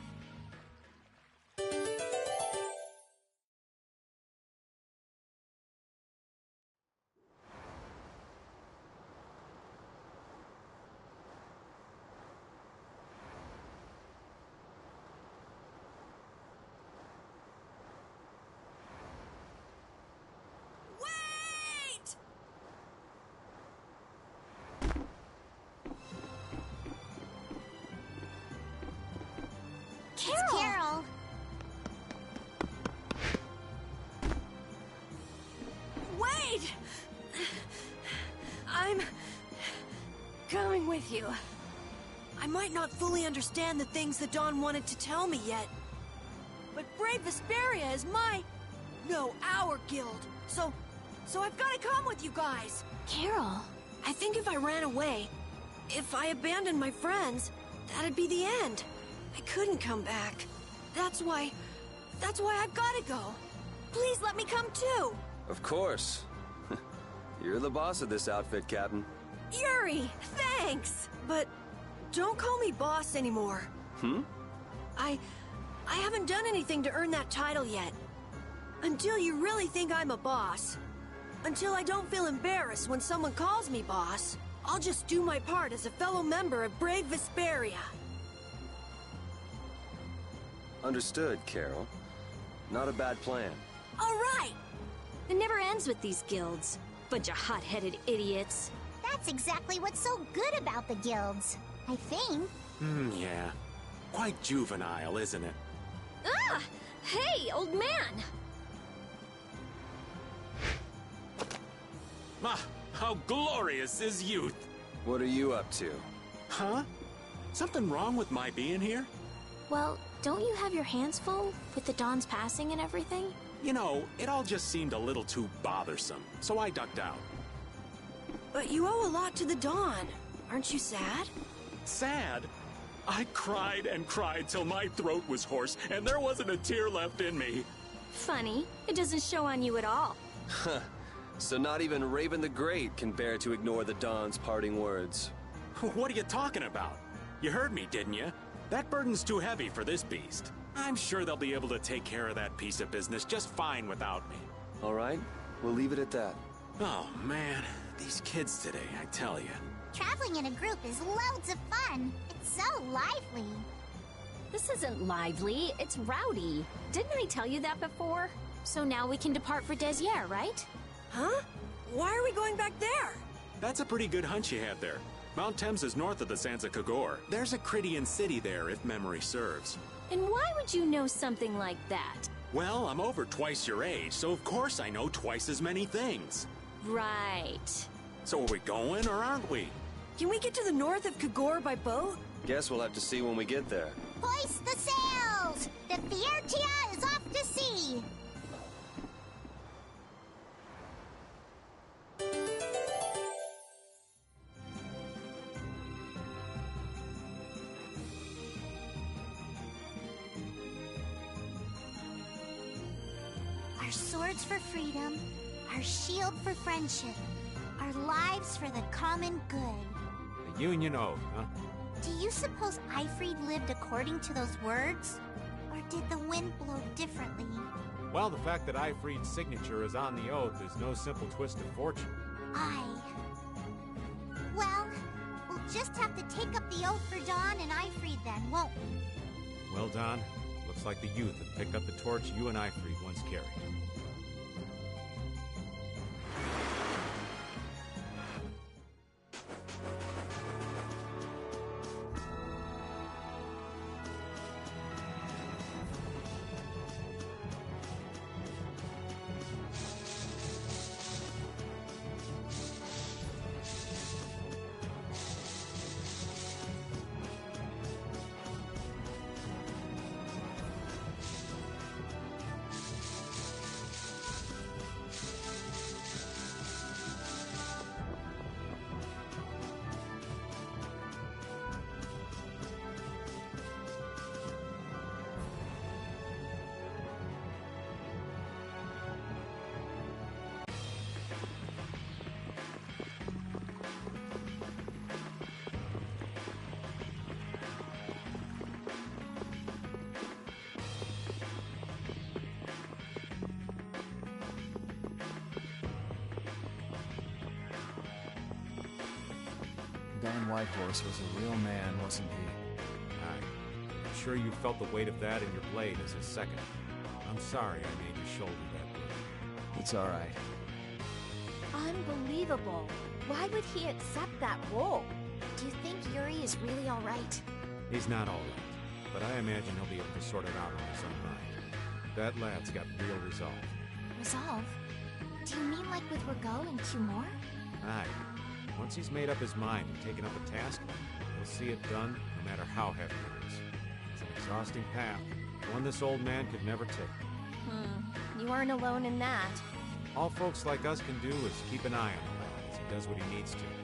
Carol! Wait! I'm coming with you. I might not fully understand the things that Dawn wanted to tell me yet, but Brave Vesperia is our guild. So I've got to come with you guys. Carol! I think if I ran away, if I abandoned my friends, that'd be the end. I couldn't come back. That's why I've got to go. Please let me come too. Of course. You're the boss of this outfit, Captain. Yuri, thanks! But don't call me boss anymore. I haven't done anything to earn that title yet. Until you really think I'm a boss. Until I don't feel embarrassed when someone calls me boss, I'll just do my part as a fellow member of Brave Vesperia. Understood, Carol. Not a bad plan. All right! It never ends with these guilds. Bunch of hot-headed idiots. That's exactly what's so good about the guilds, I think. Yeah. Quite juvenile, isn't it? Ah! Hey, old man! Ah, how glorious is youth! What are you up to? Huh? Something wrong with my being here? Well, don't you have your hands full with the Dawn's passing and everything? You know, it all just seemed a little too bothersome, so I ducked out. But you owe a lot to the Dawn. Aren't you sad? Sad? I cried and cried till my throat was hoarse, and there wasn't a tear left in me. Funny, it doesn't show on you at all. Huh. So not even Raven the Great can bear to ignore the Dawn's parting words. What are you talking about? You heard me, didn't you? That burden's too heavy for this beast. I'm sure they'll be able to take care of that piece of business just fine without me. All right, we'll leave it at that. Oh, man. These kids today, I tell you. Traveling in a group is loads of fun. It's so lively. This isn't lively, it's rowdy. Didn't I tell you that before? So now we can depart for Desier, right? Huh? Why are we going back there? That's a pretty good hunch you had there. Mount Thames is north of the Sands of Kagor. There's a Krydian city there, if memory serves. And why would you know something like that? Well, I'm over twice your age, so of course I know twice as many things. Right. So are we going, or aren't we? Can we get to the north of Kagor by boat? Guess we'll have to see when we get there. Hoist the sails! The Fiertia is off to sea! Our swords for freedom, our shield for friendship, our lives for the common good. The Union Oath, huh? Do you suppose Eifried lived according to those words? Or did the wind blow differently? Well, the fact that Eifried's signature is on the oath is no simple twist of fortune. Well, we'll just have to take up the oath for Dawn and Eifried then, won't we? Well, Don, looks like the youth have picked up the torch you and Eifried once carried. Don Whitehorse was a real man, wasn't he? I'm sure you felt the weight of that in your blade as his second. I'm sorry I made you shoulder that burden. It's all right. Unbelievable. Why would he accept that role? Do you think Yuri is really all right? He's not all right, but I imagine he'll be able to sort it out on his own mind. That lad's got real resolve. Resolve? Do you mean like with Rigaud and Cumore? Aye. Once he's made up his mind and taken up a task, he'll see it done no matter how heavy it is. It's an exhausting path, one this old man could never take. You aren't alone in that. All folks like us can do is keep an eye on him as he does what he needs to.